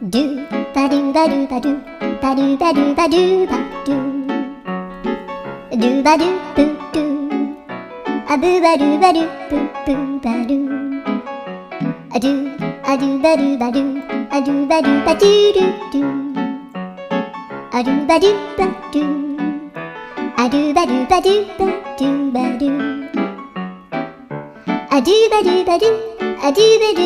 ドゥバドゥバドゥバドゥバドゥバドゥバドゥバドゥドゥバドゥブドゥアブバドゥバドゥブブバドゥアドゥアドゥバドゥバドゥアドゥバドゥバドゥドゥドゥアドゥバドゥバドゥアドゥバドゥバドゥバドゥバドゥアドゥバドゥバドゥアドゥバドゥ